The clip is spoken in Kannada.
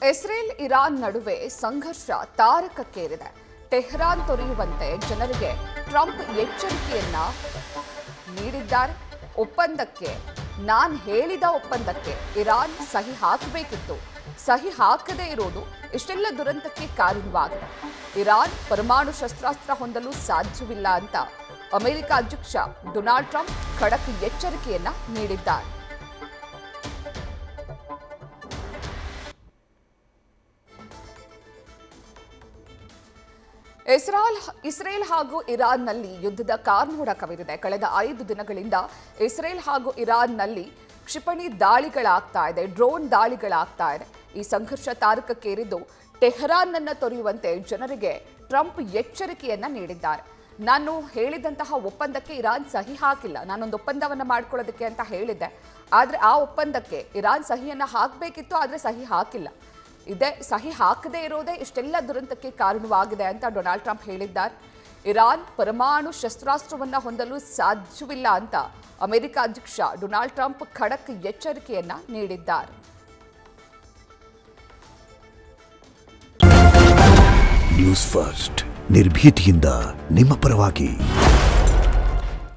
ಇಸ್ರೇಲ್ ಇರಾನ್ ನಡುವೆ ಸಂಘರ್ಷ ತಾರಕಕ್ಕೇರಿದೆ. ಟೆಹರಾನ್ ತೊರೆಯುವಂತೆ ಜನರಿಗೆ ಟ್ರಂಪ್ ಎಚ್ಚರಿಕೆಯನ್ನ ನೀಡಿದ್ದಾರೆ. ನಾನು ಹೇಳಿದ ಒಪ್ಪಂದಕ್ಕೆ ಇರಾನ್ ಸಹಿ ಹಾಕಬೇಕಿತ್ತು. ಸಹಿ ಹಾಕದೇ ಇರೋದು ಇಷ್ಟೆಲ್ಲ ದುರಂತಕ್ಕೆ ಕಾರಣವಾಗಿದೆ. ಇರಾನ್ ಪರಮಾಣು ಶಸ್ತ್ರಾಸ್ತ್ರ ಹೊಂದಲು ಸಾಧ್ಯವಿಲ್ಲ ಅಂತ ಅಮೆರಿಕ ಅಧ್ಯಕ್ಷ ಡೊನಾಲ್ಡ್ ಟ್ರಂಪ್ ಖಡಕ್ ಎಚ್ಚರಿಕೆಯನ್ನ ನೀಡಿದ್ದಾರೆ. ಇಸ್ರೇಲ್ ಹಾಗೂ ಇರಾನ್ನಲ್ಲಿ ಯುದ್ಧದ ಕಾರ್ಮೋಡ ಕವಿದಿದೆ. ಕಳೆದ 5 ದಿನಗಳಿಂದ ಇಸ್ರೇಲ್ ಹಾಗೂ ಇರಾನ್ನಲ್ಲಿ ಕ್ಷಿಪಣಿ ದಾಳಿಗಳಾಗ್ತಾ ಇದೆ, ಡ್ರೋನ್ ದಾಳಿಗಳಾಗ್ತಾ ಇದೆ. ಈ ಸಂಘರ್ಷ ತಾರಕಕ್ಕೇರಿದ್ದು ಟೆಹರಾನ್ ಅನ್ನು ತೊರೆಯುವಂತೆ ಜನರಿಗೆ ಟ್ರಂಪ್ ಎಚ್ಚರಿಕೆಯನ್ನ ನೀಡಿದ್ದಾರೆ. ನಾನು ಹೇಳಿದಂತಹ ಒಪ್ಪಂದಕ್ಕೆ ಇರಾನ್ ಸಹಿ ಹಾಕಿಲ್ಲ. ನಾನೊಂದು ಒಪ್ಪಂದವನ್ನು ಮಾಡ್ಕೊಳ್ಳೋದಕ್ಕೆ ಅಂತ ಹೇಳಿದ್ದೆ, ಆದರೆ ಆ ಒಪ್ಪಂದಕ್ಕೆ ಇರಾನ್ ಸಹಿಯನ್ನ ಹಾಕಬೇಕಿತ್ತು, ಆದರೆ ಸಹಿ ಹಾಕಿಲ್ಲ. ಸಹಿ ಹಾಕದೇ ಇರೋದೇ ಇಷ್ಟೆಲ್ಲ ದುರಂತಕ್ಕೆ ಕಾರಣವಾಗಿದೆ ಅಂತ ಡೊನಾಲ್ಡ್ ಟ್ರಂಪ್ ಹೇಳಿದ್ದಾರೆ. ಇರಾನ್ ಪರಮಾಣು ಶಸ್ತ್ರಾಸ್ತ್ರವನ್ನು ಹೊಂದಲು ಸಾಧ್ಯವಿಲ್ಲ ಅಂತ ಅಮೆರಿಕ ಅಧ್ಯಕ್ಷ ಡೊನಾಲ್ಡ್ ಟ್ರಂಪ್ ಖಡಕ್ ಎಚ್ಚರಿಕೆಯನ್ನ ನೀಡಿದ್ದಾರೆ. ನ್ಯೂಸ್ ಫಸ್ಟ್ ನಿರ್ಭೀತಿಯಿಂದ ನಿಮ್ಮ ಪರವಾಗಿ.